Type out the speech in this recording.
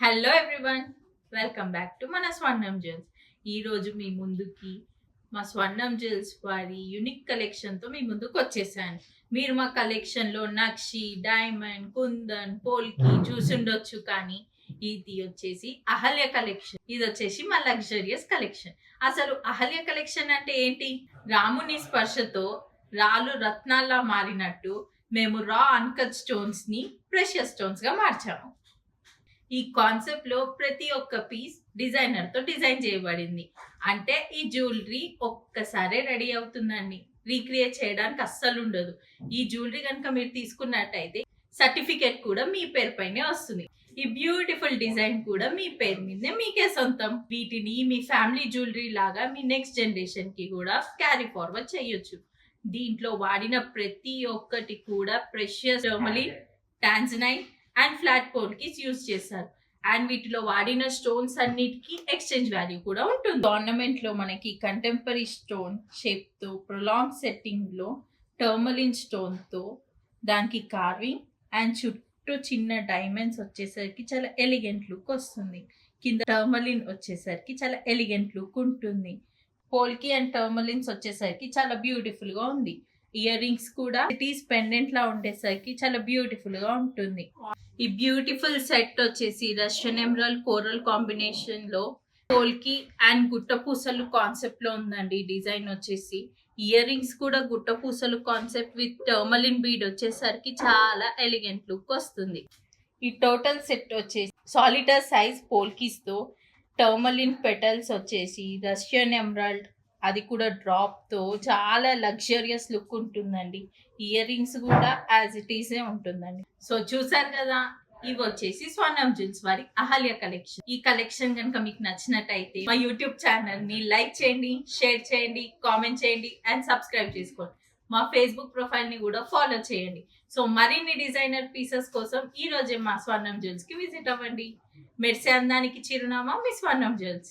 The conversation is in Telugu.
Hello everyone, welcome back to మన స్వర్ణం జ్యువెల్స్. ఈరోజు మీ ముందుకి మా స్వర్ణం జ్యువెల్స్ వారి యూనిక్ కలెక్షన్తో మీ ముందుకు వచ్చేసాను. మీరు మా కలెక్షన్లో నక్షి, డైమండ్, కుందన్, పోల్కి చూసుండొచ్చు. కానీ ఇది వచ్చేసి అహల్య కలెక్షన్. ఇది వచ్చేసి మా లగ్జరియస్ కలెక్షన్. అసలు అహల్య కలెక్షన్ అంటే ఏంటి? రాముని స్పర్శతో రాళ్ళు రత్నాల్లా మారినట్టు మేము రా అన్కట్ స్టోన్స్ ని ప్రెషియస్ స్టోన్స్ గా మార్చాము. ఈ కాన్సెప్ట్ లో ప్రతి ఒక్క పీస్ డిజైనర్ తో డిజైన్ చేయబడింది. అంటే ఈ జ్యువెలరీ ఒక్కసారే రెడీ అవుతుందండి, రీక్రియేట్ చేయడానికి అస్సలు ఉండదు. ఈ జ్యువెలరీ కనుక మీరు తీసుకున్నట్టయితే సర్టిఫికేట్ కూడా మీ పేరు పైనే వస్తుంది. ఈ బ్యూటిఫుల్ డిజైన్ కూడా మీ పేరు మీదే మీకే సొంతం. వీటిని మీ ఫ్యామిలీ జ్యువెలరీ లాగా మీ నెక్స్ట్ జనరేషన్ కి కూడా క్యారీ ఫార్వర్డ్ చేయొచ్చు. దీంట్లో వాడిన ప్రతి ఒక్కటి కూడా precious tourmaline, tanzanite and flat polki use చేస్తారు. అండ్ వీటిలో వాడిన స్టోన్స్ అన్నిటికీ ఎక్స్చేంజ్ వాల్యూ కూడా ఉంటుంది. ఆర్నమెంట్ లో మనకి కంటెంపరీ స్టోన్ షేప్ తో ప్రొలాంగ్ సెట్టింగ్ లో టర్మలిన్ స్టోన్ తో దానికి కార్వింగ్ అండ్ చుట్టూ చిన్న డైమండ్స్ వచ్చేసరికి చాలా ఎలిగెంట్ లుక్ వస్తుంది. కింద టర్మలిన్ వచ్చేసరికి చాలా ఎలిగెంట్ లుక్ ఉంటుంది. పోల్కి అండ్ టర్మలిన్స్ వచ్చేసరికి చాలా బ్యూటిఫుల్ గా ఉంది. ఇయర్ రింగ్స్ కూడా సిటీస్ పెండెంట్ లా ఉండేసరికి చాలా బ్యూటిఫుల్ గా ఉంటుంది. ఈ బ్యూటిఫుల్ సెట్ వచ్చేసి రష్యన్ ఎమరాల్డ్ కోరల్ కాంబినేషన్ లో పోల్కి అండ్ గుట్ట పూసలు కాన్సెప్ట్ లో ఉందండి. డిజైన్ వచ్చేసి ఇయర్ రింగ్స్ కూడా గుట్ట పూసలు కాన్సెప్ట్ విత్ టర్మలిన్ బీడ్ వచ్చేసరికి చాలా ఎలిగెంట్ లుక్ వస్తుంది. ఈ టోటల్ సెట్ వచ్చేసి సాలిటర్ సైజ్ పోల్కీస్ తో టర్మలిన్ పెటల్స్ వచ్చేసి రష్యన్ ఎమరాల్డ్, అది కూడా డ్రాప్ తో చాలా లగ్జరియస్ లుక్ ఉంటుందండి. ఇయర్ రింగ్స్ కూడా యాజ్ ఇట్ ఈసే ఉంటుందండి. సో చూసారు కదా, ఇవి వచ్చేసి స్వర్ణం జ్యువెల్స్ వారి అహల్య కలెక్షన్. ఈ కలెక్షన్ కనుక మీకు నచ్చినట్టయితే మా యూట్యూబ్ ఛానల్ ని లైక్ చేయండి, షేర్ చేయండి, కామెంట్ చేయండి అండ్ సబ్స్క్రైబ్ చేసుకోండి. మా ఫేస్బుక్ ప్రొఫైల్ ని కూడా ఫాలో చేయండి. సో మరిన్ని డిజైనర్ పీసెస్ కోసం ఈ రోజే మా స్వర్ణం జ్యువెల్స్ కి విజిట్ అవ్వండి. మెరిసే అందానికి చిరునామా మీ స్వర్ణం జ్యువెల్స్.